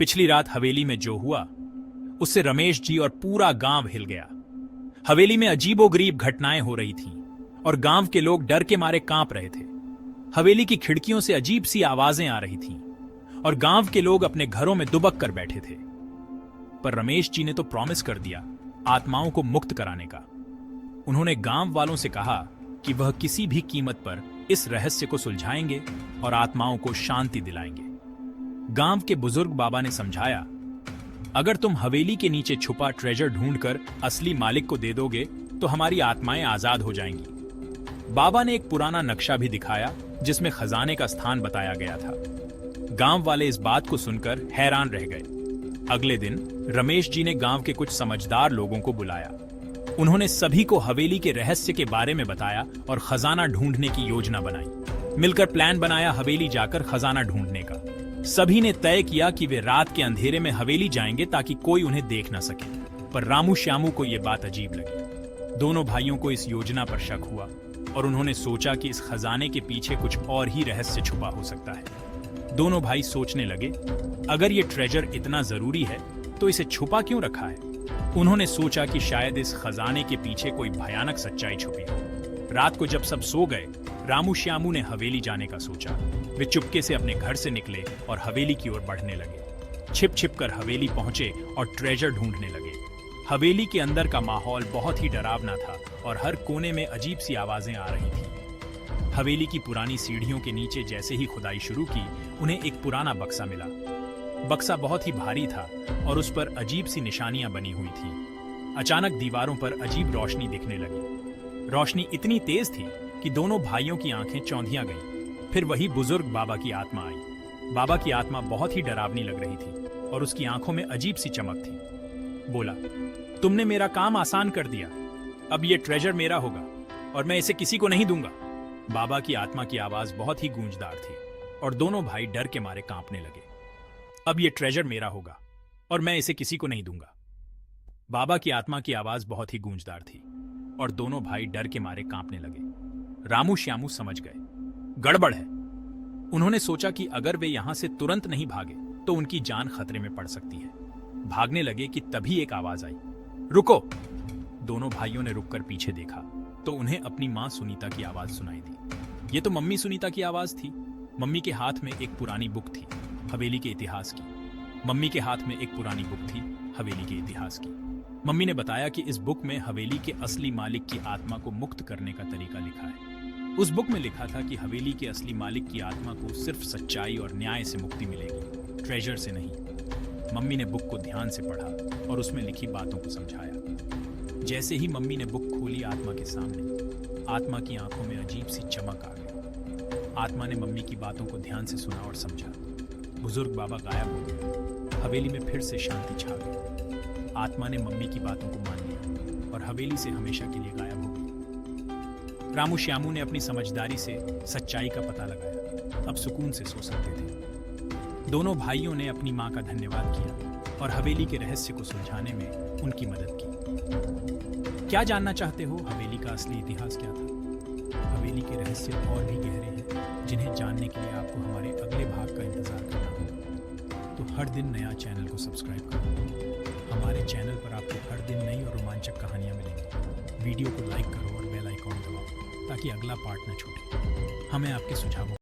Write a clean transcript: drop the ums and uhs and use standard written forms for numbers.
पिछली रात हवेली में जो हुआ उससे रमेश जी और पूरा गांव हिल गया। हवेली में अजीबोगरीब घटनाएं हो रही थीं और गांव के लोग डर के मारे कांप रहे थे। हवेली की खिड़कियों से अजीब सी आवाजें आ रही थीं और गांव के लोग अपने घरों में दुबक कर बैठे थे। पर रमेश जी ने तो प्रॉमिस कर दिया आत्माओं को मुक्त कराने का। उन्होंने गांव वालों से कहा कि वह किसी भी कीमत पर इस रहस्य को सुलझाएंगे और आत्माओं को शांति दिलाएंगे। गांव के बुजुर्ग बाबा ने समझाया, अगर तुम हवेली के नीचे छुपा ट्रेजर ढूंढकर असली मालिक को दे दोगे तो हमारी आत्माएं आजाद हो जाएंगी। बाबा ने एक पुराना नक्शा भी दिखाया जिसमें खजाने का स्थान बताया गया था। गांव वाले इस बात को सुनकर हैरान रह गए। अगले दिन रमेश जी ने गांव के कुछ समझदार लोगों को बुलाया। उन्होंने सभी को हवेली के रहस्य के बारे में बताया और खजाना ढूंढने की योजना बनाई। मिलकर प्लान बनाया हवेली जाकर खजाना ढूंढने का। सभी ने तय किया कि वे रात के अंधेरे में हवेली जाएंगे ताकि कोई उन्हें देख न सके। पर रामू श्यामू को यह बात अजीब लगी। दोनों भाइयों को इस योजना पर शक हुआ और उन्होंने सोचा कि इस खजाने के पीछे कुछ और ही रहस्य छुपा हो सकता है। दोनों भाई सोचने लगे, अगर ये ट्रेजर इतना जरूरी है तो इसे छुपा क्यों रखा है। उन्होंने सोचा कि शायद इस खजाने के पीछे कोई भयानक सच्चाई छुपी हो। रात को जब सब सो गए, रामू श्यामू ने हवेली जाने का सोचा। वे चुपके से अपने घर से निकले और हवेली की ओर बढ़ने लगे। छिप छिप कर हवेली पहुंचे और ट्रेजर ढूंढने लगे। हवेली के अंदर का माहौल बहुत ही डरावना था और हर कोने में अजीब सी आवाजें आ रही थी। हवेली की पुरानी सीढ़ियों के नीचे जैसे ही खुदाई शुरू की, उन्हें एक पुराना बक्सा मिला। बक्सा बहुत ही भारी था और उस पर अजीब सी निशानियां बनी हुई थी। अचानक दीवारों पर अजीब रोशनी दिखने लगी। रोशनी इतनी तेज थी कि दोनों भाइयों की आंखें चौंधियां गईं। फिर वही बुजुर्ग बाबा की आत्मा आई। बाबा की आत्मा बहुत ही डरावनी लग रही थी और उसकी आंखों में अजीब सी चमक थी। बोला, तुमने मेरा काम आसान कर दिया। अब ये ट्रेजर मेरा होगा और मैं इसे किसी को नहीं दूंगा। बाबा की आत्मा की आवाज बहुत ही गूंजदार थी और दोनों भाई डर के मारे कांपने लगे। अब ये ट्रेजर मेरा होगा और मैं इसे किसी को नहीं दूंगा। बाबा की आत्मा की आवाज बहुत ही गूंजदार थी और दोनों भाई डर के मारे कांपने लगे। रामू श्यामू समझ गए, गड़बड़ है। उन्होंने सोचा कि अगर वे यहां से तुरंत नहीं भागे तो उनकी जान खतरे में पड़ सकती है। भागने लगे कि तभी एक आवाज आई, रुको। दोनों भाइयों ने रुककर पीछे देखा तो उन्हें अपनी मां सुनीता की आवाज सुनाई दी। ये तो मम्मी सुनीता की आवाज थी। मम्मी के हाथ में एक पुरानी बुक थी हवेली के इतिहास की। मम्मी के हाथ में एक पुरानी बुक थी हवेली के इतिहास की। मम्मी ने बताया कि इस बुक में हवेली के असली मालिक की आत्मा को मुक्त करने का तरीका लिखा है। उस बुक में लिखा था कि हवेली के असली मालिक की आत्मा को सिर्फ सच्चाई और न्याय से मुक्ति मिलेगी, ट्रेजर से नहीं। मम्मी ने बुक को ध्यान से पढ़ा और उसमें लिखी बातों को समझाया। जैसे ही मम्मी ने बुक खोली आत्मा के सामने, आत्मा की आंखों में अजीब सी चमक आ गई। आत्मा ने मम्मी की बातों को ध्यान से सुना और समझा। बुजुर्ग बाबा गायब हो गए। हवेली में फिर से शांति छा गई। आत्मा ने मम्मी की बातों को मान लिया और हवेली से हमेशा के लिए गायब हो गई। रामू श्यामू ने अपनी समझदारी से सच्चाई का पता लगाया। अब सुकून से सो सकते थे। दोनों भाइयों ने अपनी मां का धन्यवाद किया और हवेली के रहस्य को सुलझाने में उनकी मदद की। क्या जानना चाहते हो हवेली का असली इतिहास क्या था? हवेली के रहस्य और भी गहरे हैं जिन्हें जानने के लिए आपको हमारे अगले भाग का इंतजार करना होगा। तो हर दिन नया चैनल को सब्सक्राइब करो। हमारे चैनल पर आपको हर दिन नई और रोमांचक कहानियां मिलेंगी। वीडियो को लाइक करो और बेल आइकॉन दबाओ ताकि अगला पार्ट न छूटे। हमें आपके सुझावों